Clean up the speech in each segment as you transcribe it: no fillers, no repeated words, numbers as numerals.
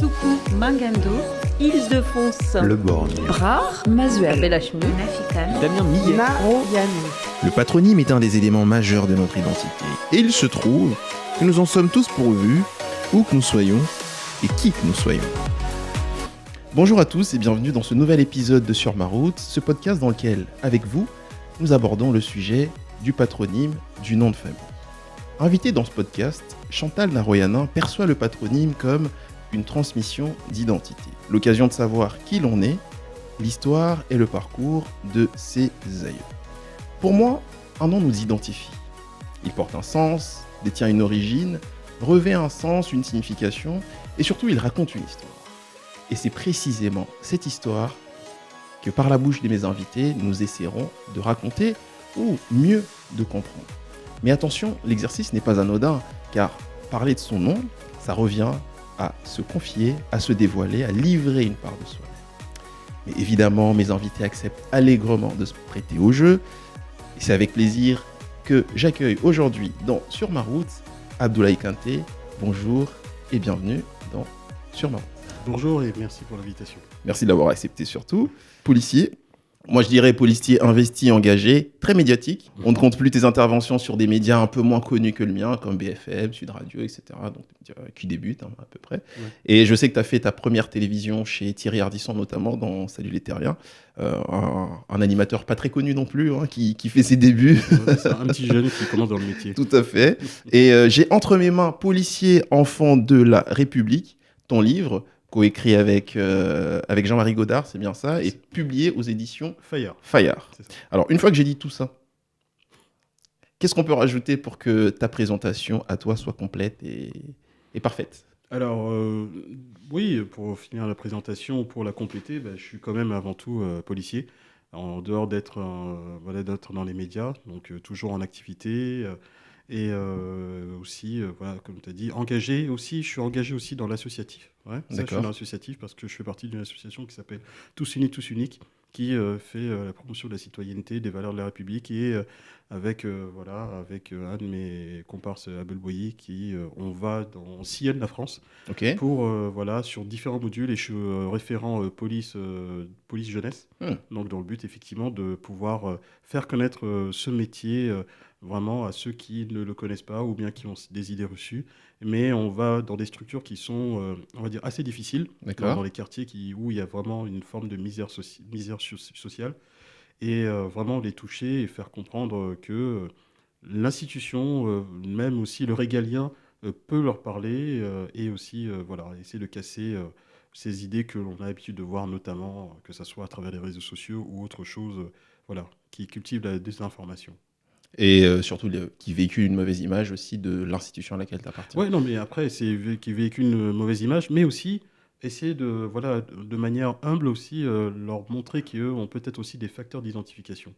Soukou, Mangando, Île-de-France, Le Borgne, Brare, Mazuel, Belachmu, Nafikan, Damien Millet. Le patronyme est un des éléments majeurs de notre identité. Et il se trouve que nous en sommes tous pourvus, où que nous soyons et qui que nous soyons. Bonjour à tous et bienvenue dans ce nouvel épisode de Sur ma route, ce podcast dans lequel, avec vous, nous abordons le sujet du patronyme, du nom de famille. Invitée dans ce podcast, Chantal Naroyanin perçoit le patronyme comme une transmission d'identité. L'occasion de savoir qui l'on est, l'histoire et le parcours de ses aïeux. Pour moi, un nom nous identifie. Il porte un sens, détient une origine, revêt un sens, une signification, et surtout il raconte une histoire. Et c'est précisément cette histoire que par la bouche de mes invités, nous essaierons de raconter ou mieux de comprendre. Mais attention, l'exercice n'est pas anodin, car parler de son nom, ça revient à se confier, à se dévoiler, à livrer une part de soi. Mais évidemment, mes invités acceptent allègrement de se prêter au jeu, et c'est avec plaisir que j'accueille aujourd'hui dans Sur ma route, Abdoulaye Kanté. Bonjour et bienvenue dans Sur ma route. Bonjour et merci pour l'invitation. Merci de l'avoir accepté surtout. Policier. Moi, je dirais policier investi, engagé, très médiatique. On ne compte plus tes interventions sur des médias un peu moins connus que le mien, comme BFM, Sud Radio, etc. Donc, qui débutent à peu près. Ouais. Et je sais que tu as fait ta première télévision chez Thierry Ardisson, notamment dans Salut les Terriens. Un animateur pas très connu non plus, qui fait ses débuts. Ouais, c'est un petit jeune qui commence dans le métier. Tout à fait. Et j'ai entre mes mains Policier, enfant de la République, ton livre, coécrit avec Jean-Marie Godard, c'est bien ça, et publié aux éditions Fayard. Alors, une fois que j'ai dit tout ça, qu'est-ce qu'on peut rajouter pour que ta présentation à toi soit complète et parfaite ? Alors, oui, pour finir la présentation, pour la compléter, je suis quand même avant tout policier, en dehors d'être dans les médias, donc toujours en activité. Et aussi, comme tu as dit, engagé aussi. Je suis engagé aussi dans l'associatif. Ouais, ça, je suis dans l'associatif parce que je fais partie d'une association qui s'appelle Tous Unis, Tous Uniques, qui fait la promotion de la citoyenneté, des valeurs de la République, et avec un de mes comparses, Abel Boyer, on sillonne la France pour sur différents modules, et je suis référent police jeunesse. Donc dans le but effectivement de pouvoir faire connaître ce métier vraiment à ceux qui ne le connaissent pas ou bien qui ont des idées reçues. Mais on va dans des structures qui sont, on va dire, assez difficiles, dans les quartiers où il y a vraiment une forme de misère sociale, et vraiment les toucher et faire comprendre que l'institution, même aussi le régalien, peut leur parler, et aussi essayer de casser ces idées que l'on a l'habitude de voir, notamment, que ce soit à travers les réseaux sociaux ou autre chose, qui cultive la désinformation. Et surtout qui véhicule une mauvaise image aussi de l'institution à laquelle tu appartiens. Oui, non, mais après, c'est qui véhicule une mauvaise image, mais aussi essayer de manière humble aussi, leur montrer qu'eux ont peut-être aussi des facteurs d'identification.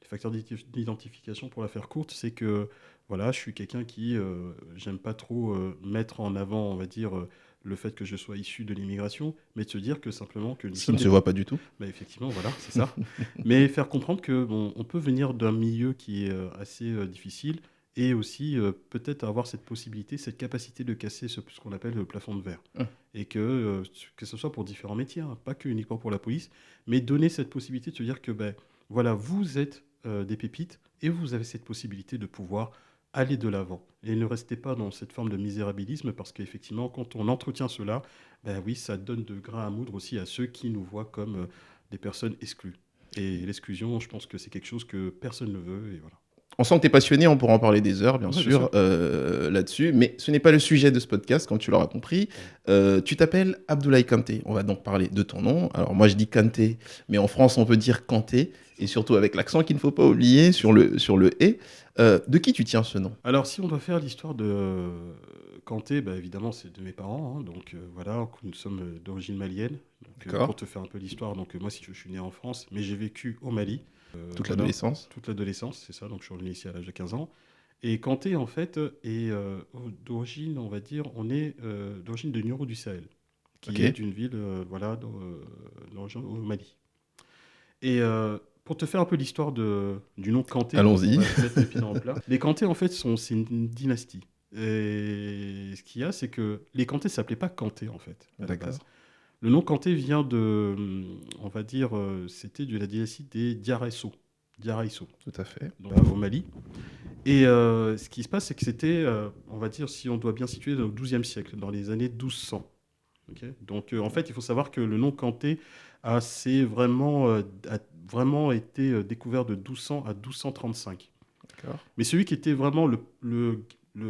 Les facteurs d'identification, pour la faire courte, c'est que je suis quelqu'un qui j'aime pas trop mettre en avant, on va dire, le fait que je sois issu de l'immigration, mais de se dire que simplement que... Ce qui ne se voit pas du tout. Effectivement, voilà, c'est ça. Mais faire comprendre qu'on peut venir d'un milieu qui est assez difficile, et aussi peut-être avoir cette possibilité, cette capacité de casser ce qu'on appelle le plafond de verre. Et que ce soit pour différents métiers, pas que uniquement pour la police, mais donner cette possibilité de se dire que vous êtes des pépites, et vous avez cette possibilité de pouvoir aller de l'avant. Et ne restez pas dans cette forme de misérabilisme, parce qu'effectivement, quand on entretient cela, ça donne de grain à moudre aussi à ceux qui nous voient comme des personnes exclues. Et l'exclusion, je pense que c'est quelque chose que personne ne veut, et voilà. On sent que tu es passionné, on pourra en parler des heures, bien sûr, là-dessus. Mais ce n'est pas le sujet de ce podcast, comme tu l'auras compris. Tu t'appelles Abdoulaye Kanté. On va donc parler de ton nom. Alors, moi, je dis Kanté, mais en France, on peut dire Kanté. Et surtout avec l'accent qu'il ne faut pas oublier sur le « et ». De qui tu tiens ce nom ? Alors, si on doit faire l'histoire de Kanté, évidemment, c'est de mes parents. Donc, nous sommes d'origine malienne. Donc, pour te faire un peu l'histoire, donc, moi, je suis né en France, mais j'ai vécu au Mali. Toute l'adolescence, c'est ça. Donc, je suis revenu ici à l'âge de 15 ans. Et Kanté, en fait, est d'origine, on va dire, d'origine de Nioro du Sahel, qui est une ville, au Mali. Et pour te faire un peu l'histoire du nom Kanté, allons-y. On va mettre les pieds dans le plat. Les Kanté, en fait, c'est une dynastie. Et ce qu'il y a, c'est que les Kanté s'appelaient pas Kanté, en fait, à la D'accord. base. Le nom Kanté vient de, on va dire, c'était de la dynastie des Diaraiso. Diaraiso, Tout à fait. donc au Mali. Et ce qui se passe, c'est que c'était, on va dire, si on doit bien situer, au XIIe siècle, dans les années 1200. Ok. Donc, en fait, il faut savoir que le nom Kanté a vraiment été découvert de 1200 à 1235. D'accord. Mais celui qui était vraiment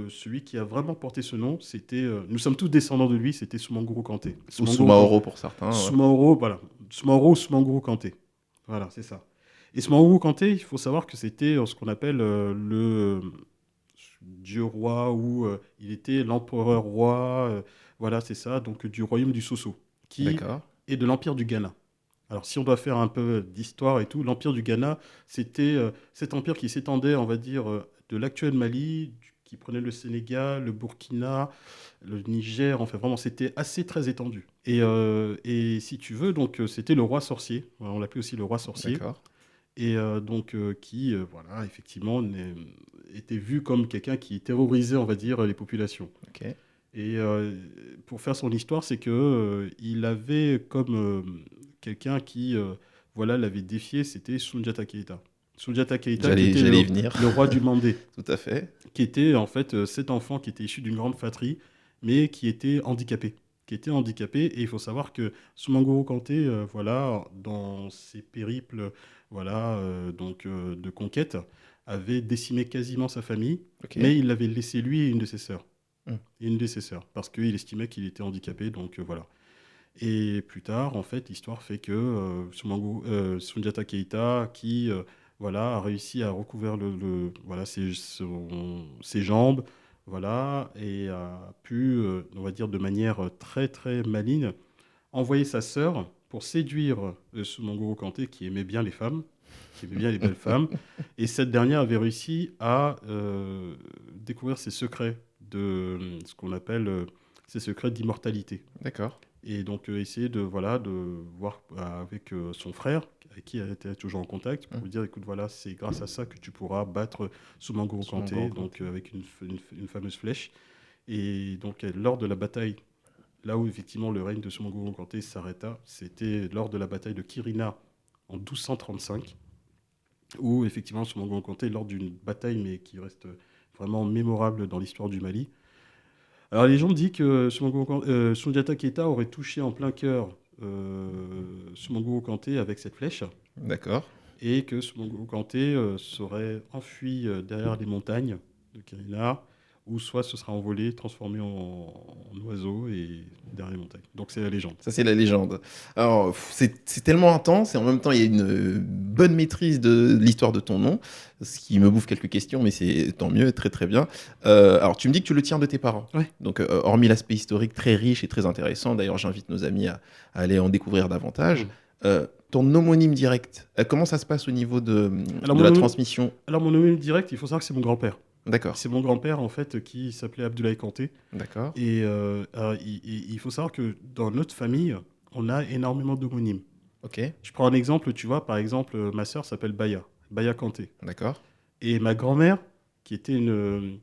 celui qui a vraiment porté ce nom, c'était, nous sommes tous descendants de lui, c'était Soumanguru Kanté. Ou Soumaoro pour certains. Ouais. Soumaoro, voilà. Soumaoro ou Soumanguru Kanté. Voilà, c'est ça. Et Soumanguru Kanté, il faut savoir que c'était ce qu'on appelle le dieu roi, ou il était l'empereur roi, voilà, c'est ça, donc du royaume du Soso, qui D'accord. est de l'empire du Ghana. Alors, si on doit faire un peu d'histoire et tout, l'empire du Ghana, c'était cet empire qui s'étendait, on va dire, de l'actuel Mali, qui prenait le Sénégal, le Burkina, le Niger, enfin vraiment, c'était assez très étendu. Et si tu veux, donc c'était le roi sorcier, on l'appelait aussi le roi sorcier, D'accord. et donc qui, voilà, effectivement, était vu comme quelqu'un qui terrorisait, on va dire, les populations. Ok. Et pour faire son histoire, c'est que il avait comme quelqu'un qui, voilà, l'avait défié, c'était Soundiata Keïta. Soundiata Keïta, qui était J'allais y venir. le roi du Mandé, Tout à fait. qui était en fait cet enfant qui était issu d'une grande fratrie, mais qui était handicapé. Et il faut savoir que Soumanguru Kanté, voilà, dans ses périples, voilà, de conquête, avait décimé quasiment sa famille, Ok. mais il l'avait laissé lui et une de ses sœurs. Hmm. Parce qu'il estimait qu'il était handicapé, donc voilà. Et plus tard, en fait, l'histoire fait que Soundiata Keïta, qui voilà, a réussi à recouvrir voilà, ses jambes, voilà, et a pu, on va dire de manière très très maligne, envoyer sa sœur pour séduire Soumanguru Kanté, qui aimait bien les femmes, qui aimait bien les belles femmes. Et cette dernière avait réussi à découvrir ses secrets ce qu'on appelle ses secrets d'immortalité. D'accord. Et donc essayer de, voilà, de voir avec son frère, avec qui elle était toujours en contact, pour lui dire, écoute, voilà, c'est grâce à ça que tu pourras battre Soumanguru Kanté, donc avec une fameuse flèche. Et donc lors de la bataille, là où effectivement le règne de Soumanguru Kanté s'arrêta, c'était lors de la bataille de Kirina en 1235, où effectivement Soumanguru Kanté, lors d'une bataille, mais qui reste vraiment mémorable dans l'histoire du Mali. Alors les gens disent que Soundiata Keïta aurait touché en plein cœur Soumanguru Kanté avec cette flèche, D'accord. et que Soumanguru Kanté serait enfui derrière les montagnes de Kirina, ou soit se sera envolé, transformé en oiseau et derrière les montagnes. Donc c'est la légende. Ça, c'est la légende. Alors, c'est tellement intense et en même temps, il y a une bonne maîtrise de l'histoire de ton nom, ce qui me bouffe quelques questions, mais c'est tant mieux, très très bien. Alors, tu me dis que tu le tiens de tes parents. Ouais. Donc, hormis l'aspect historique très riche et très intéressant, d'ailleurs, j'invite nos amis à aller en découvrir davantage. Ton homonyme direct, comment ça se passe au niveau de la transmission? Alors, mon homonyme direct, il faut savoir que c'est mon grand-père. D'accord. C'est mon grand-père, en fait, qui s'appelait Abdoulaye Kanté. D'accord. Et il faut savoir que dans notre famille, on a énormément d'homonymes. Ok. Je prends un exemple, tu vois, par exemple, ma sœur s'appelle Baya Kanté. D'accord. Et ma grand-mère, qui était une...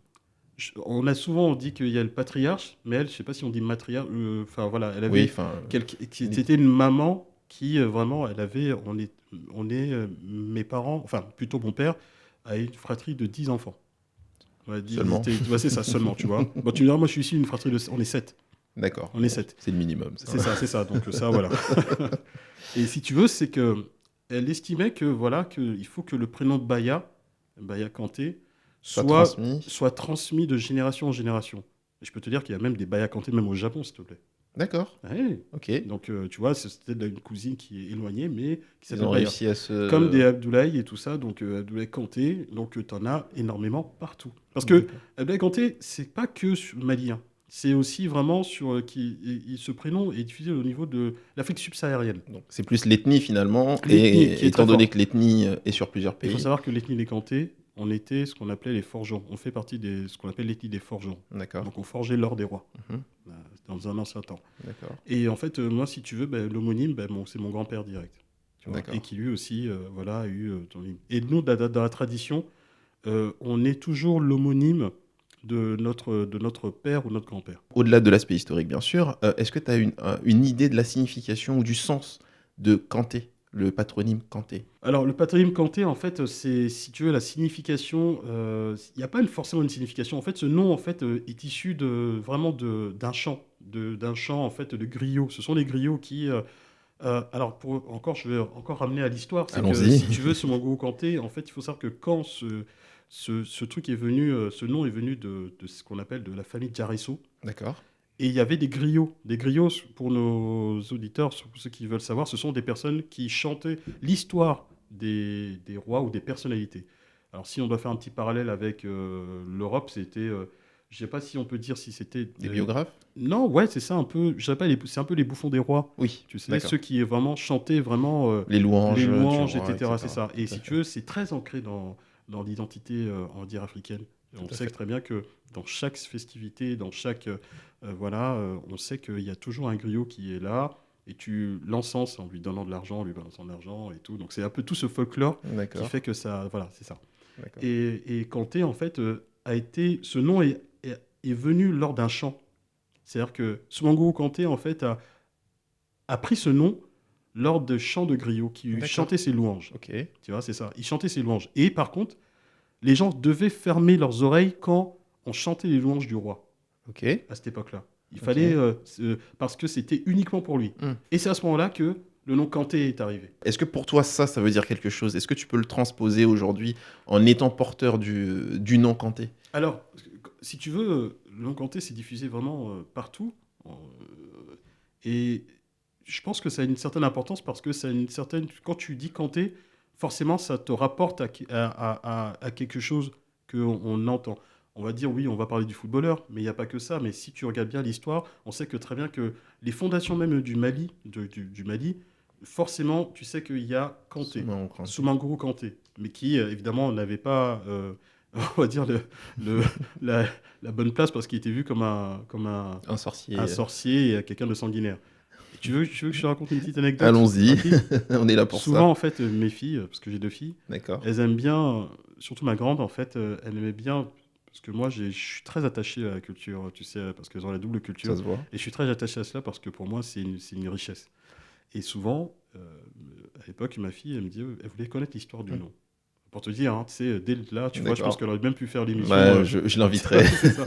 On a souvent dit qu'il y a le patriarche, mais elle, je ne sais pas si on dit matriarche, enfin voilà, elle avait... Oui, enfin... C'était une maman qui, vraiment, elle avait... mes parents, enfin, plutôt mon père, a une fratrie de 10 enfants. Ouais, seulement. C'est ça, seulement, tu vois. Bon, tu me diras, moi, je suis ici d'une fratrie de... On est 7. D'accord. On est 7. C'est le minimum. C'est ça. Donc ça, voilà. Et si tu veux, c'est que elle estimait que voilà, qu'il faut que le prénom de Baya Kanté, soit transmis de génération en génération. Et je peux te dire qu'il y a même des Baya Kanté, même au Japon, s'il te plaît. D'accord. Ouais. Ok. Donc tu vois, c'était une cousine qui est éloignée, mais qui s'appelle Ils ont Baya. réussi à se... Comme des Abdoulaye et tout ça, donc Abdoulaye Kanté, donc tu en as énormément partout. Parce que Abdoulaye Kanté, c'est pas que malien. C'est aussi vraiment sur ce prénom est diffusé au niveau de l'Afrique subsaharienne. Donc, c'est plus l'ethnie finalement, et étant donné que l'ethnie est sur plusieurs pays. Il faut savoir que l'ethnie des Kanté, on était ce qu'on appelait les forgerons. On fait partie de ce qu'on appelle l'ethnie des forgerons. D'accord. Donc on forgeait l'or des rois, dans un ancien temps. D'accord. Et en fait, moi, si tu veux, l'homonyme, c'est mon grand-père direct. Tu vois, et qui lui aussi voilà, a eu ton livre. Et nous, dans la tradition, on est toujours l'homonyme de notre père ou notre grand-père. Au-delà de l'aspect historique, bien sûr, est-ce que tu as une idée de la signification ou du sens de Kanté, le patronyme Kanté? Alors, le patronyme Kanté, en fait, c'est, si tu veux, la signification. Il n'y a pas forcément une signification. En fait, ce nom, en fait, est issu d'un chant, d'un chant, en fait, de griots. Ce sont les griots qui. Alors, je vais encore ramener à l'histoire. C'est que, Allons-y. si tu veux, ce Mangou Kanté, en fait, il faut savoir que quand ce truc est venu, ce nom est venu de ce qu'on appelle de la famille Diaresso. D'accord. Et il y avait des griots. Des griots, pour nos auditeurs, pour ceux qui veulent savoir, ce sont des personnes qui chantaient l'histoire des rois ou des personnalités. Alors, si on doit faire un petit parallèle avec l'Europe, c'était. Je ne sais pas si on peut dire si c'était. Des biographes? Non, ouais, c'est ça un peu. Je sais pas, c'est un peu les bouffons des rois. Oui, Tu sais, d'accord. ceux qui vraiment chantaient vraiment Les louanges, les louanges, du roi, etc. C'est ça. Tout Et à si fait. tu veux, c'est très ancré dans l'identité, on va dire, africaine. Et on Tout à sait fait. très bien que dans chaque festivité, dans chaque. On sait qu'il y a toujours un griot qui est là. Et tu l'encenses en lui donnant de l'argent, en lui balançant de l'argent et tout. Donc c'est un peu tout ce folklore qui D'accord. fait que ça. Voilà, c'est ça. D'accord. Et Kanté, en fait, ce nom est venu lors d'un chant. C'est-à-dire que Soumango Kanté, en fait, a pris ce nom lors de chants de griots qui D'accord. chantaient ses louanges. Ok. Tu vois, c'est ça. Il chantait ses louanges. Et par contre, les gens devaient fermer leurs oreilles quand on chantait les louanges du roi Ok. à cette époque-là. Il Ok. fallait, parce que c'était uniquement pour lui. Et c'est à ce moment-là que le nom Kanté est arrivé. Est-ce que pour toi, ça veut dire quelque chose? Est-ce que tu peux le transposer aujourd'hui en étant porteur du nom Kanté? Alors, si tu veux, le nom Kanté s'est diffusé vraiment partout. Et je pense que ça a une certaine importance parce que ça a une certaine. Quand tu dis Kanté, forcément, ça te rapporte à quelque chose qu'on entend. On va dire, oui, on va parler du footballeur, mais il n'y a pas que ça. Mais si tu regardes bien l'histoire, on sait que très bien que les fondations même du Mali, du Mali, forcément, tu sais qu'il y a Kanté, Soumaoro Kanté, mais qui, évidemment, n'avait pas, on va dire, la bonne place parce qu'il était vu comme Un sorcier. un sorcier et quelqu'un de sanguinaire. Et tu veux que je te raconte une petite anecdote? Allons-y. rapide On est là pour Souvent, en fait, mes filles, parce que j'ai 2 filles, D'accord. elles aiment bien, surtout ma grande, en fait, elle aimait bien, parce que moi, je suis très attaché à la culture, tu sais, parce qu'elles ont la double culture. Ça se voit. Et je suis très attaché à cela parce que pour moi, c'est une richesse. Et souvent, à l'époque, ma fille, elle me dit, elle voulait connaître l'histoire du nom. Pour te dire, hein, tu sais, dès là, tu vois, je D'accord. pense qu'elle aurait même pu faire l'émission. Ouais, je l'inviterai. C'est ça.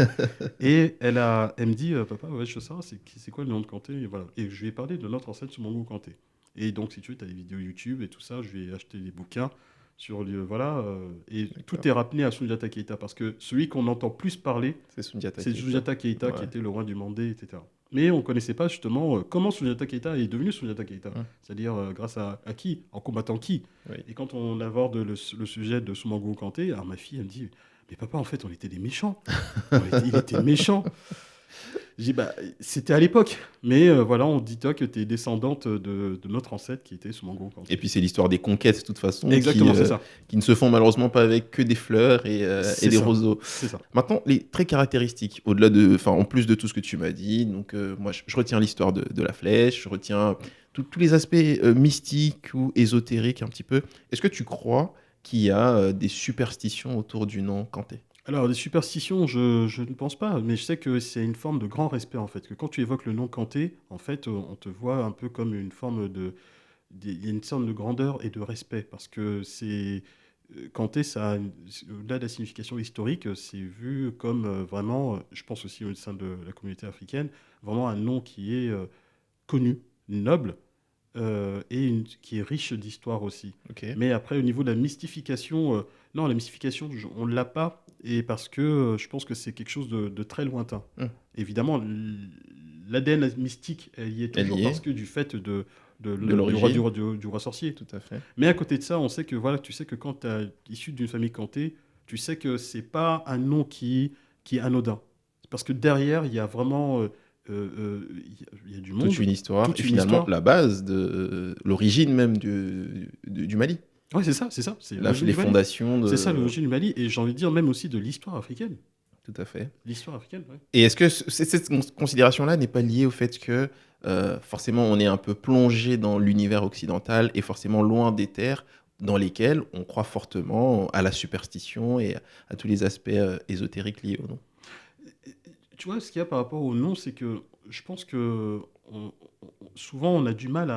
Et elle me dit, papa, ouais, je sais ça, c'est quoi le nom de Kanté? Et voilà. Et je lui ai parlé de notre ancêtre Soumango Kanté. Et donc, si tu veux, tu as des vidéos YouTube et tout ça, je lui ai acheté des bouquins sur voilà. Et D'accord. tout est ramené à Soundiata Keïta parce que celui qu'on entend plus parler, C'est Soundiata c'est Keïta. Soundiata Keïta qui Ouais. était le roi du Mandé, etc. Mais on ne connaissait pas justement comment Soundiata Keïta est devenu Soundiata Keïta. C'est-à-dire grâce à qui? En combattant qui? Oui. Et quand on aborde le sujet de Soumango Kanté, alors ma fille, elle me dit, mais papa, en fait, on était des méchants. Il était méchant. J'ai dit, bah, c'était à l'époque. Mais voilà, on dit toi que tu es descendante de notre ancêtre qui était Soumango Kanté. Et puis c'est l'histoire des conquêtes, de toute façon, Exactement, c'est ça. qui ne se font malheureusement pas avec que des fleurs et des ça. roseaux. C'est ça. Maintenant, les traits caractéristiques, en plus de tout ce que tu m'as dit, donc moi je retiens l'histoire de la flèche, je retiens tous les aspects mystiques ou ésotériques un petit peu. Est-ce que tu crois qu'il y a des superstitions autour du nom Kanté? Alors, des superstitions, je ne pense pas, mais je sais que c'est une forme de grand respect, en fait. Que quand tu évoques le nom Kanté, en fait, on te voit un peu comme une forme il y a une sorte de grandeur et de respect, parce que Kanté, au-delà de la signification historique, c'est vu comme vraiment, je pense aussi au sein de la communauté africaine, vraiment un nom qui est connu, noble, et qui est riche d'histoire aussi. Okay. Mais après, au niveau de la mystification, non, la mystification, on ne l'a pas, et parce que je pense que c'est quelque chose de très lointain. Évidemment, l'ADN mystique, elle y est toujours parce que du fait du roi sorcier. Tout à fait. Mais à côté de ça, on sait que voilà, tu sais que quand tu es issu d'une famille Kanté, tu sais que c'est pas un nom qui est anodin. Parce que derrière, il y a vraiment il y a du monde. Toute une histoire. Et finalement, la base de l'origine même du Mali. Oui, c'est ça. C'est les fondations. C'est ça, l'origine du Mali. Et j'ai envie de dire même aussi de l'histoire africaine. Tout à fait. L'histoire africaine, oui. Et est-ce que cette considération-là n'est pas liée au fait que forcément on est un peu plongé dans l'univers occidental et forcément loin des terres dans lesquelles on croit fortement à la superstition et à tous les aspects ésotériques liés au nom? tu vois, ce qu'il y a par rapport au nom, c'est que je pense que souvent on a du mal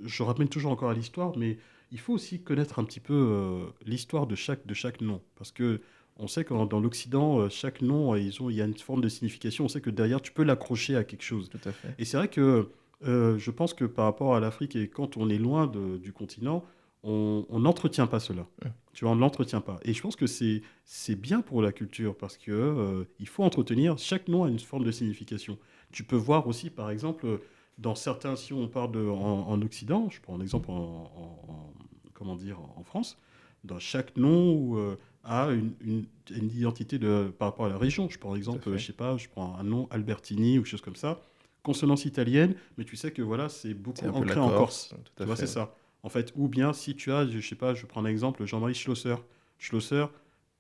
je ramène toujours encore à l'histoire, mais il faut aussi connaître un petit peu l'histoire de chaque nom. Parce que on sait que dans l'Occident, chaque nom, il y a une forme de signification. On sait que derrière, tu peux l'accrocher à quelque chose. Tout à fait. Et c'est vrai que je pense que par rapport à l'Afrique, et quand on est loin du continent, on n'entretient pas cela. Ouais. Tu vois, on ne l'entretient pas. Et je pense que c'est bien pour la culture parce que il faut entretenir. Chaque nom a une forme de signification. Tu peux voir aussi, par exemple, dans certains, si on part en Occident, je prends un exemple comment dire, en France, dans chaque nom a une identité par rapport à la région. Je prends exemple, je sais pas, je prends un nom Albertini ou quelque chose comme ça, consonance italienne, mais tu sais que voilà, c'est beaucoup ancré en Corse. Tu vois, c'est ça. En fait, ou bien si tu as, je sais pas, je prends un exemple, Jean-Marie Schlosser. Schlosser,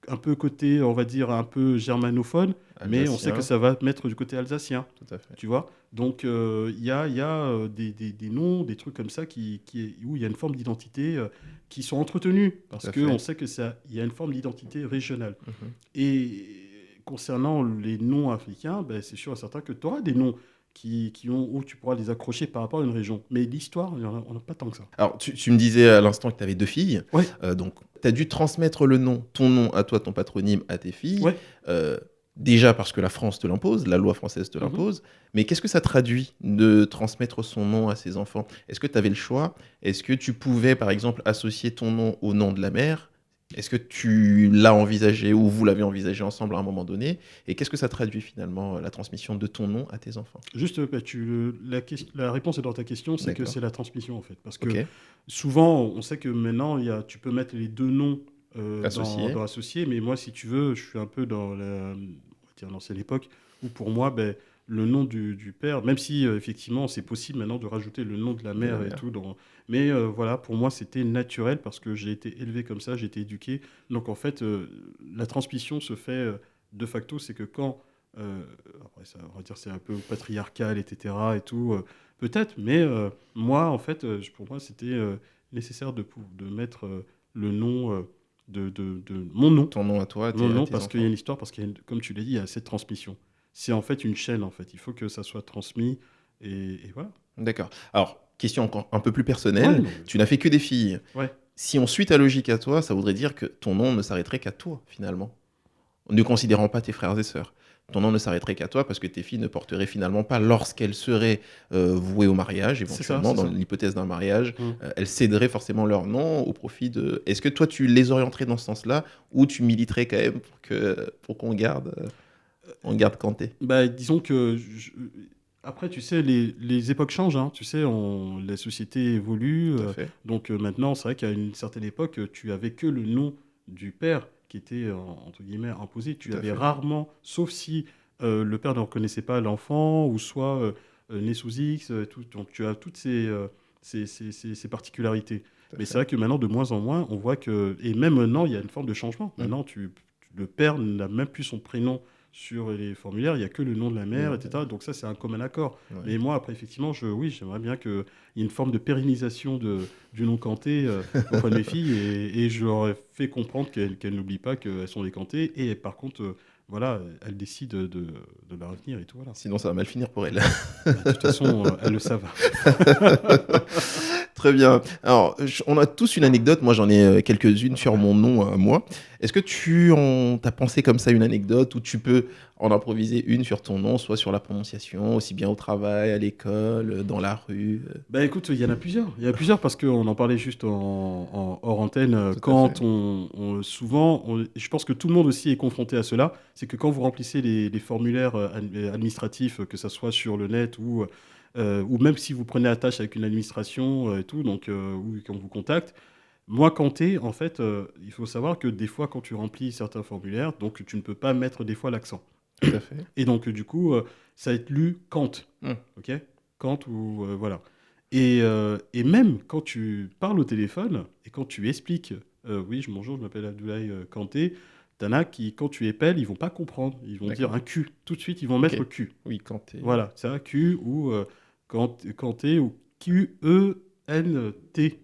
un peu côté, on va dire, un peu germanophone, mais on sait que ça va mettre du côté alsacien. Tout à fait. Tu vois. Donc, il y a des noms, des trucs comme ça où il y a une forme d'identité qui sont entretenus, parce qu'on sait qu'il y a une forme d'identité régionale. Et concernant les noms africains, ben, c'est sûr et certain que tu auras des noms où tu pourras les accrocher par rapport à une région. Mais l'histoire, on n'a pas tant que ça. Alors, tu me disais à l'instant que tu avais 2 filles. Ouais. Donc, tu as dû transmettre ton nom à toi, ton patronyme, à tes filles. Ouais. Déjà parce que la France te l'impose, la loi française te l'impose. Mais qu'est-ce que ça traduit de transmettre son nom à ses enfants ? Est-ce que tu avais le choix ? Est-ce que tu pouvais, par exemple, associer ton nom au nom de la mère ? Est-ce que tu l'as envisagé ou vous l'avez envisagé ensemble à un moment donné ? Et qu'est-ce que ça traduit finalement, la transmission de ton nom à tes enfants ? Juste, la réponse est dans ta question, c'est que c'est la transmission en fait. Parce que Ok. souvent, on sait que maintenant, tu peux mettre les deux noms associés, mais moi, si tu veux, je suis un peu dans l'ancienne époque où pour moi, ben, le nom du père, même si effectivement c'est possible maintenant de rajouter le nom de la mère et tout, mais voilà, pour moi c'était naturel parce que j'ai été élevé comme ça, j'ai été éduqué. Donc en fait, la transmission se fait de facto, c'est que quand, après ça, on va dire c'est un peu patriarcal, etc. et tout, peut-être, mais moi en fait, pour moi c'était nécessaire de mettre le nom de mon nom. Ton nom à toi, mon nom, tes parce enfants. qu'il y a une histoire, parce qu'il y a comme tu l'as dit, il y a cette transmission. C'est en fait une chaîne, en fait. Il faut que ça soit transmis, et voilà. D'accord. Alors, question encore un peu plus personnelle. Ouais, tu n'as fait que des filles. Ouais. Si on suit ta logique à toi, ça voudrait dire que ton nom ne s'arrêterait qu'à toi, finalement. Ne considérant pas tes frères et sœurs. Ton nom ne s'arrêterait qu'à toi parce que tes filles ne porteraient finalement pas, lorsqu'elles seraient vouées au mariage, éventuellement, dans l'hypothèse d'un mariage, elles céderaient forcément leur nom au profit de... Est-ce que toi, tu les orienterais dans ce sens-là ou tu militerais quand même pour qu'on garde Kanté ? Bah, disons que... Après, tu sais, les époques changent, hein. Tu sais, la société évolue. Donc maintenant, c'est vrai qu'à une certaine époque, tu avais que le nom du père qui était, entre guillemets, imposé. Tu avais rarement, sauf si le père ne reconnaissait pas l'enfant, ou soit né sous X, tout. Donc tu as toutes ces particularités. Mais c'est vrai que maintenant, de moins en moins, on voit que... Et même maintenant, il y a une forme de changement. Maintenant, le père n'a même plus son prénom sur les formulaires, il n'y a que le nom de la mère, etc. Donc ça, c'est un commun accord. Ouais. Mais moi, après, effectivement, j'aimerais bien qu'il y ait une forme de pérennisation du nom Kanté auprès de mes filles, et je leur ai fait comprendre qu'elles n'oublient pas qu'elles sont des Kanté, et par contre, voilà, elles décident de leur avenir et tout. Voilà. Sinon, ça va mal finir pour elles. De toute façon, elles le savent. Très bien. Alors, on a tous une anecdote. Moi, j'en ai quelques-unes sur mon nom, moi. Est-ce que tu as pensé comme ça une anecdote où tu peux en improviser une sur ton nom, soit sur la prononciation, aussi bien au travail, à l'école, dans la rue Bah écoute, il y en a plusieurs. Il y en a plusieurs parce qu'on en parlait juste en hors antenne. Quand souvent, je pense que tout le monde aussi est confronté à cela, c'est que quand vous remplissez les formulaires administratifs, que ça soit sur le net ou même si vous prenez attache avec une administration et tout, donc ou quand on vous contacte. Moi, Kanté, en fait, il faut savoir que des fois, quand tu remplis certains formulaires, donc tu ne peux pas mettre des fois l'accent. Tout à fait. Et donc, du coup, ça va être lu Kant. Ok ? Kant ou voilà. Et même quand tu parles au téléphone et quand tu expliques, oui, bonjour, je m'appelle Abdoulaye Kanté, t'en as qui, quand tu épelles, ils vont pas comprendre. Ils vont dire un Q. Tout de suite, ils vont mettre Q. Oui, Kanté. Voilà, c'est un Q ou Kanté ou Q-E-N-T.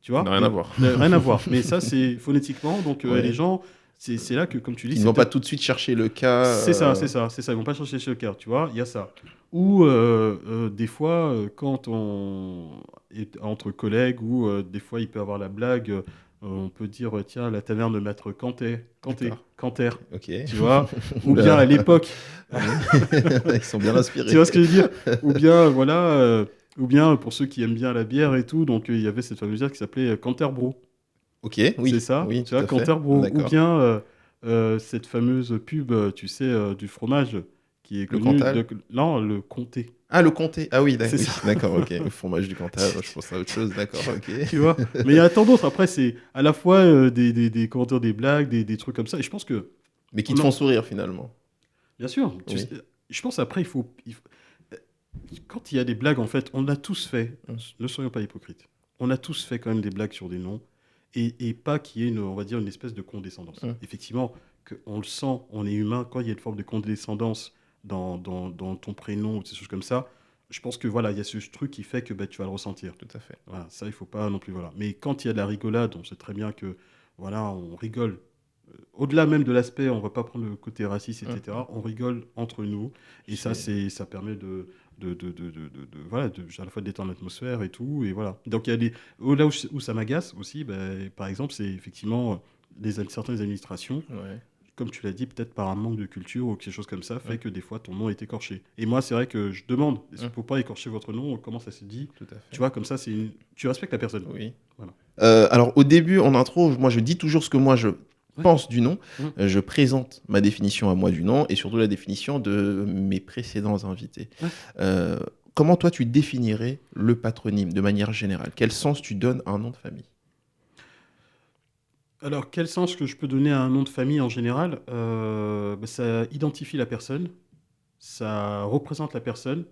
Tu vois ? Ça n'a rien à voir. Rien à voir. Mais ça, c'est phonétiquement. Donc, les gens, C'est là que, comme tu dis... Ils ne vont pas tout de suite chercher le cas... C'est ça. Ils vont pas chercher le cas, tu vois, il y a ça. Ou des fois, quand on est entre collègues, ou des fois, il peut y avoir la blague, on peut dire, tiens, la taverne de Maître Canter, Ok. tu vois, ou bien à l'époque... Ils sont bien inspirés. Tu vois ce que je veux dire? Ou bien, voilà, ou bien pour ceux qui aiment bien la bière et tout, donc il y avait cette fameuse bière qui s'appelait Canterbro. Ok, oui. C'est ça, Oui, tu tout vois, à fait. Canterbro. Ou D'accord. bien cette fameuse pub, tu sais, du fromage qui est Le connu. Cantal. Non, le comté. Ah, le comté. Ah oui, C'est oui, ça. d'accord, ok. Le fromage du Cantal, je pense à autre chose, d'accord, ok. Tu vois? Mais il y a tant d'autres. Après, c'est à la fois comment dire, des blagues, des trucs comme ça. Et je pense que. Mais qui te font sourire finalement. Bien sûr. Oui. Je pense après, quand il y a des blagues, en fait, on a tous fait. Mm. Ne soyons pas hypocrites. On a tous fait quand même des blagues sur des noms. Et pas qu'il y ait, on va dire, une espèce de condescendance. Effectivement, on le sent, on est humain. Quand il y a une forme de condescendance dans ton prénom ou des choses comme ça, je pense que voilà, il y a ce truc qui fait que tu vas le ressentir. Tout à fait. Voilà, ça, il faut pas non plus. Voilà. Mais quand il y a de la rigolade, on sait très bien que voilà, on rigole. Au-delà même de l'aspect, on va pas prendre le côté raciste, etc. On rigole entre nous. Et ça permet voilà, à la fois de détendre l'atmosphère et tout. Et voilà. Donc, il y a là où ça m'agace aussi, par exemple, c'est effectivement certaines administrations. Ouais. Comme tu l'as dit, peut-être par un manque de culture ou quelque chose comme ça, fait que des fois ton nom est écorché. Et moi, c'est vrai que je demande, est-ce qu'il ne faut pas écorcher votre nom? Comment ça se dit? Tout à fait. Tu vois, comme ça, tu respectes la personne. Oui. Voilà. Alors, au début, en intro, moi, je dis toujours ce que moi, je pense du nom. Je présente ma définition à moi du nom et surtout la définition de mes précédents invités. Comment, toi, tu définirais le patronyme de manière générale? Quel sens tu donnes à un nom de famille? Alors, quel sens que je peux donner à un nom de famille en général? Ça identifie la personne, ça représente la personne,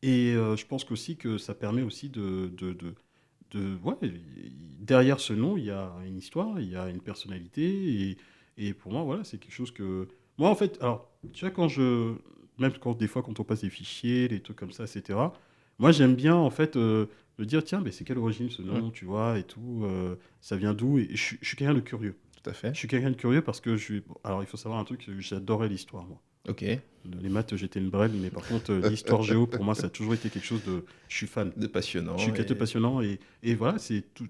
et je pense qu'aussi que ça permet aussi ouais, derrière ce nom, il y a une histoire, il y a une personnalité, et pour moi, voilà, c'est quelque chose que... Moi, en fait, alors, tu vois, même des fois, quand on passe des fichiers, des trucs comme ça, etc., moi, j'aime bien, en fait, me dire, tiens, mais c'est quelle origine ce nom, tu vois, et tout, ça vient d'où? Et je suis quelqu'un de curieux. Tout à fait. Je suis quelqu'un de curieux parce que alors, il faut savoir un truc, j'adorais l'histoire, moi. Ok. Les maths, j'étais une brêle, mais par contre, l'histoire géo, pour moi, ça a toujours été quelque chose de... Je suis fan. De passionnant. Je suis quelqu'un de passionnant, et voilà, c'est tout...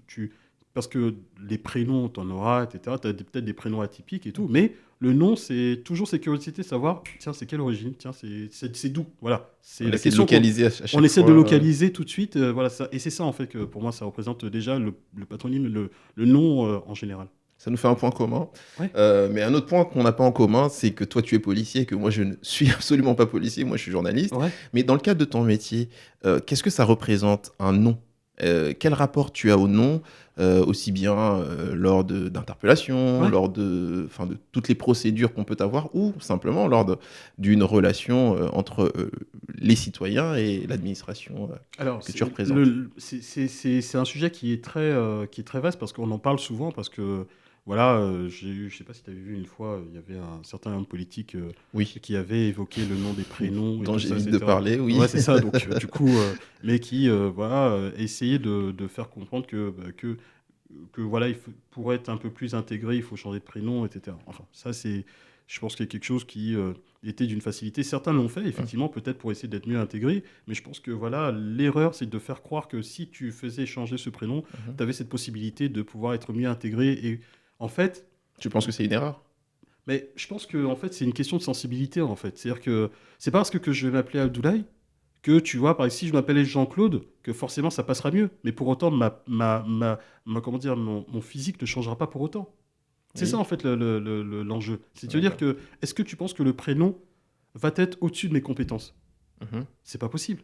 Parce que les prénoms, t'en auras, etc. T'as peut-être des prénoms atypiques et tout, mais le nom, c'est toujours cette curiosité de savoir, tiens, c'est quelle origine, tiens, c'est d'où, voilà. C'est On la essaie de question localiser à chaque fois. on essaie de localiser tout de suite, voilà ça. Et c'est ça, en fait, que pour moi, ça représente déjà le patronyme, le nom en général. Ça nous fait un point commun. Ouais. Mais un autre point qu'on n'a pas en commun, c'est que toi, tu es policier et que moi, je ne suis absolument pas policier. Moi, je suis journaliste. Ouais. Mais dans le cadre de ton métier, qu'est-ce que ça représente un nom? Quel rapport tu as au nom, aussi bien lors d'interpellations, lors de toutes les procédures qu'on peut avoir, ou simplement lors d'une relation entre les citoyens et l'administration que tu représentes? C'est un sujet qui est très vaste parce qu'on en parle souvent, parce que voilà, je sais pas si tu avais vu une fois, il y avait un certain homme politique qui avait évoqué le nom des prénoms. Dont j'évite de parler, oui. Ouais, c'est ça, donc du coup, mais qui voilà, essayait de faire comprendre que voilà, pour être un peu plus intégré, il faut changer de prénom, etc. Enfin, ça, je pense qu'il y a quelque chose qui était d'une facilité. Certains l'ont fait, effectivement, peut-être pour essayer d'être mieux intégré, mais je pense que voilà, l'erreur, c'est de faire croire que si tu faisais changer ce prénom, tu avais cette possibilité de pouvoir être mieux intégré. Et en fait... Tu penses que c'est une erreur? Mais je pense que en fait, c'est une question de sensibilité, en fait. C'est-à-dire que c'est pas parce que je vais m'appeler Abdoulaye que, tu vois, par exemple, si je m'appelais Jean-Claude, que forcément ça passera mieux. Mais pour autant, comment dire, mon physique ne changera pas pour autant. C'est ça, en fait, l'enjeu. C'est-à-dire que, est-ce que tu penses que le prénom va être au-dessus de mes compétences? C'est pas possible.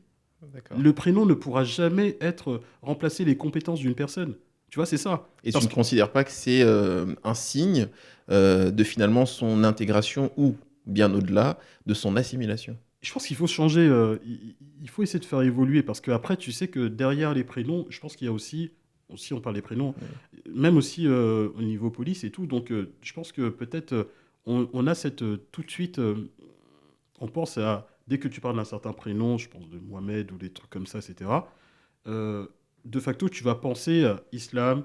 Le prénom ne pourra jamais remplacer les compétences d'une personne. Tu vois, c'est ça. Et tu ne considères pas que c'est un signe de finalement son intégration ou, bien au-delà, de son assimilation? Je pense qu'il faut changer, il faut essayer de faire évoluer, parce qu'après, tu sais que derrière les prénoms, je pense qu'il y a aussi on parle des prénoms, même aussi au niveau police et tout, donc je pense que peut-être on a tout de suite, on pense à, dès que tu parles d'un certain prénom, je pense de Mohamed ou des trucs comme ça, etc., de facto, tu vas penser à islam,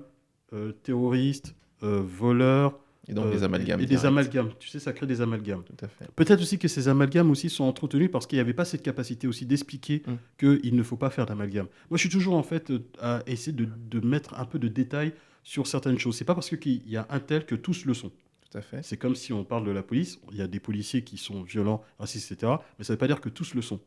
terroriste, voleur, Et donc des amalgames. Et des amalgames. Tu sais, ça crée des amalgames. Tout à fait. Peut-être aussi que ces amalgames aussi sont entretenus parce qu'il n'y avait pas cette capacité aussi d'expliquer qu'il ne faut pas faire d'amalgame. Moi, je suis toujours en fait à essayer de mettre un peu de détails sur certaines choses. C'est pas parce qu'il y a un tel que tous le sont. Tout à fait. C'est comme si on parle de la police. Il y a des policiers qui sont violents, racistes, etc. Mais ça ne veut pas dire que tous le sont.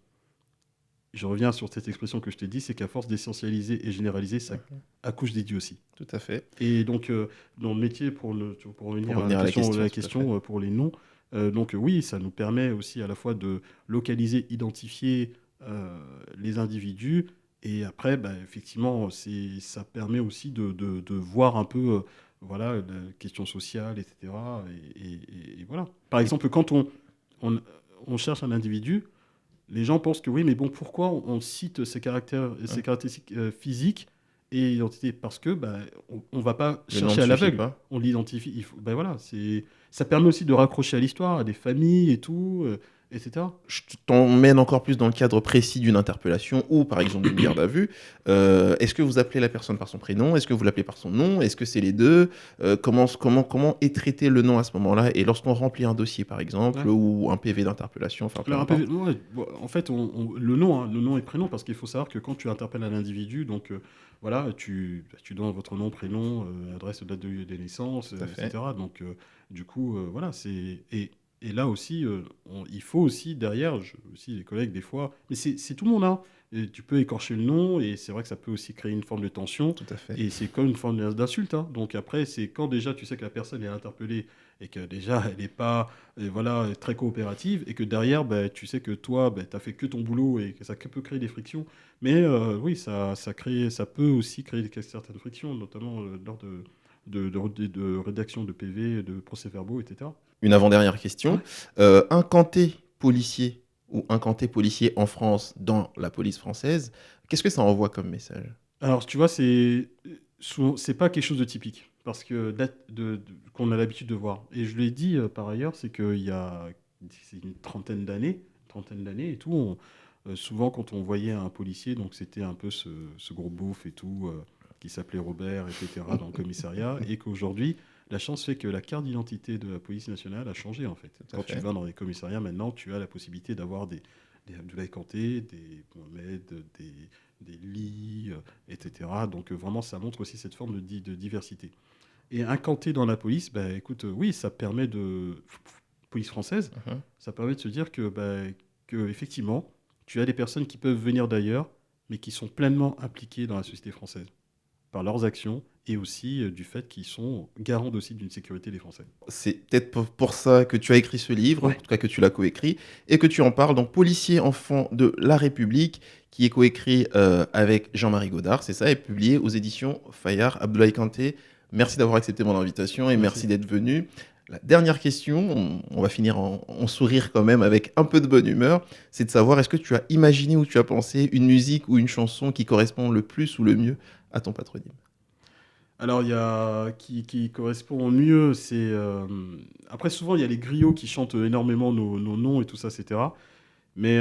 Je reviens sur cette expression que je t'ai dit, c'est qu'à force d'essentialiser et généraliser, ça accouche d'idiotie. Tout à fait. Et donc, dans le métier, pour revenir à la question pour les noms, donc oui, ça nous permet aussi à la fois de localiser, identifier les individus, et après, effectivement, ça permet aussi de voir un peu voilà, la question sociale, etc. Et voilà. Par exemple, quand on cherche un individu, les gens pensent que oui, mais bon, pourquoi on cite ces caractéristiques physiques et identité? Parce que on va pas chercher à l'aveugle, on l'identifie. Voilà, ça permet aussi de raccrocher à l'histoire, à des familles et tout, etc. Je t'emmène encore plus dans le cadre précis d'une interpellation ou par exemple d'une garde à vue. Est-ce que vous appelez la personne par son prénom? Est-ce que vous l'appelez par son nom? Est-ce que c'est les deux? Comment est traité le nom à ce moment-là? Et lorsqu'on remplit un dossier par exemple ou un PV d'interpellation, enfin, en fait, le nom et prénom, parce qu'il faut savoir que quand tu interpelles un individu, donc voilà, tu donnes votre nom, prénom, adresse, date de naissance, etc. Donc du coup, voilà, et là aussi, il faut aussi derrière, aussi les collègues des fois, mais c'est tout le monde, hein. Et tu peux écorcher le nom et c'est vrai que ça peut aussi créer une forme de tension. Tout à fait. Et c'est comme une forme d'insulte, hein. Donc après, c'est quand déjà tu sais que la personne est interpellée et que déjà elle n'est pas voilà, très coopérative et que derrière, tu sais que toi, tu n'as fait que ton boulot et que ça peut créer des frictions. Mais oui, ça peut aussi créer certaines frictions, notamment lors de rédaction de PV, de procès-verbaux, etc. Une avant-dernière question. Un canté policier ou un canté policier en France dans la police française, qu'est-ce que ça envoie comme message? Alors, tu vois, c'est pas quelque chose de typique parce que qu'on a l'habitude de voir. Et je l'ai dit par ailleurs, c'est une trentaine d'années et tout. Souvent, quand on voyait un policier, donc c'était un peu ce gros beauf et tout, qui s'appelait Robert, etc., dans le commissariat, et qu'aujourd'hui, la chance fait que la carte d'identité de la police nationale a changé, en fait. Quand tu vas dans les commissariats, maintenant, tu as la possibilité d'avoir des Abdoulaye Kanté, des Mohamed, des Ly, etc. Donc vraiment, ça montre aussi cette forme de diversité. Et un Kanté dans la police, écoute, oui, ça permet police française, ça permet de se dire que effectivement, tu as des personnes qui peuvent venir d'ailleurs, mais qui sont pleinement impliquées dans la société française par leurs actions et aussi du fait qu'ils sont garants aussi d'une sécurité des Français. C'est peut-être pour ça que tu as écrit ce livre, en tout cas que tu l'as coécrit, et que tu en parles, donc Policier enfant de la République, qui est coécrit avec Jean-Marie Godard, c'est ça, et publié aux éditions Fayard. Abdoulaye Kanté, merci d'avoir accepté mon invitation et merci d'être venu. La dernière question, on va finir en sourire quand même avec un peu de bonne humeur, c'est de savoir, est-ce que tu as imaginé ou tu as pensé une musique ou une chanson qui correspond le plus ou le mieux à ton patronyme? Alors, il y a qui correspond mieux, c'est... Après, souvent, il y a les griots qui chantent énormément nos noms et tout ça, etc. Mais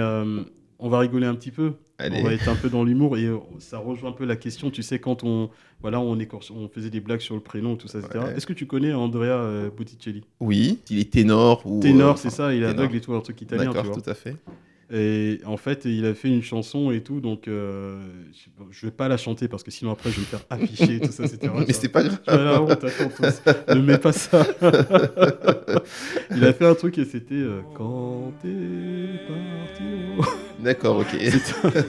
on va rigoler un petit peu. Allez. On va être un peu dans l'humour et ça rejoint un peu la question, tu sais, quand on faisait des blagues sur le prénom et tout ça, etc. Ouais. Est-ce que tu connais Andrea Botticelli? Oui, il est ténor ou... Ténor, c'est ça, il est aveugle et tout, un truc italien, D'accord, tu vois. tout à fait. Et en fait, il a fait une chanson et tout, donc je vais pas la chanter parce que sinon après je vais me faire afficher et tout ça, etc. Mais c'est pas grave. La honte, attends, ne mets pas ça. Il a fait un truc et c'était quand t'es parti. D'accord, ok.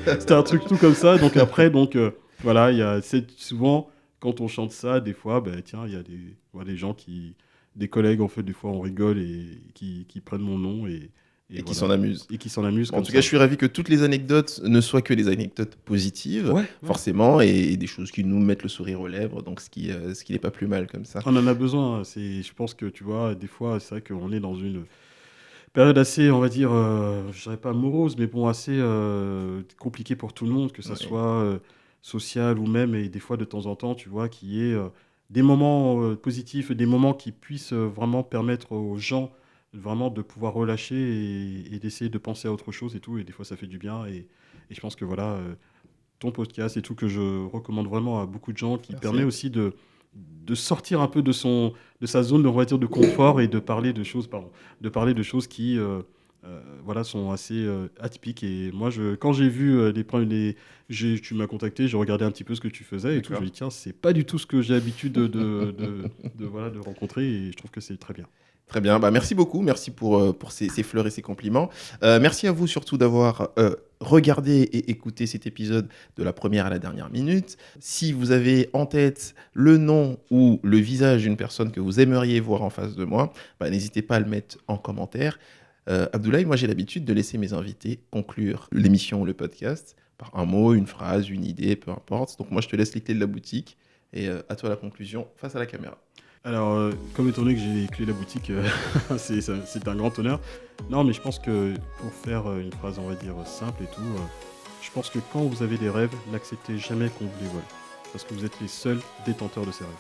C'était un truc tout comme ça. Donc après, voilà, il y a souvent quand on chante ça, des fois, tiens, il y a des gens des collègues en fait, des fois on rigole et qui prennent mon nom et qui s'en amusent. Et qui s'en amusent. En tout cas, je suis ravi que toutes les anecdotes ne soient que des anecdotes positives, forcément, et des choses qui nous mettent le sourire aux lèvres, donc ce qui n'est pas plus mal comme ça. On en a besoin. Je pense que, tu vois, des fois, c'est vrai qu'on est dans une période assez, on va dire, je dirais pas morose, mais bon, assez compliquée pour tout le monde, que ça soit social ou même, et des fois, de temps en temps, tu vois, qu'il y ait des moments positifs, des moments qui puissent vraiment permettre aux gens vraiment de pouvoir relâcher et d'essayer de penser à autre chose et tout, et des fois ça fait du bien, et je pense que voilà, ton podcast et tout, que je recommande vraiment à beaucoup de gens, qui permet aussi de sortir un peu de sa zone, on va dire, de confort et de parler de choses qui sont assez atypiques. Et moi, quand j'ai vu tu m'as contacté, j'ai regardé un petit peu ce que tu faisais et tout. Je me dis tiens, c'est pas du tout ce que j'ai l'habitude de rencontrer, et je trouve que c'est très bien. Très bien, merci beaucoup, merci pour ces fleurs et ces compliments. Merci à vous surtout d'avoir regardé et écouté cet épisode de la première à la dernière minute. Si vous avez en tête le nom ou le visage d'une personne que vous aimeriez voir en face de moi, n'hésitez pas à le mettre en commentaire. Abdoulaye, moi j'ai l'habitude de laisser mes invités conclure l'émission ou le podcast par un mot, une phrase, une idée, peu importe. Donc moi je te laisse les clés de la boutique et à toi la conclusion face à la caméra. Alors, comme étant donné que j'ai les clés de la boutique, c'est un grand honneur. Non, mais je pense que pour faire une phrase, on va dire, simple et tout, je pense que quand vous avez des rêves, n'acceptez jamais qu'on vous les vole. Parce que vous êtes les seuls détenteurs de ces rêves.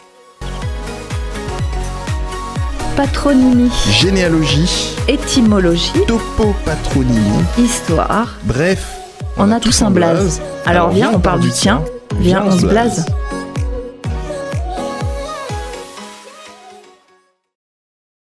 Patronyme, généalogie, étymologie, topopatronyme, histoire. Bref, on a tous un blaze. Alors viens, on parle du tien. Viens, on se blase.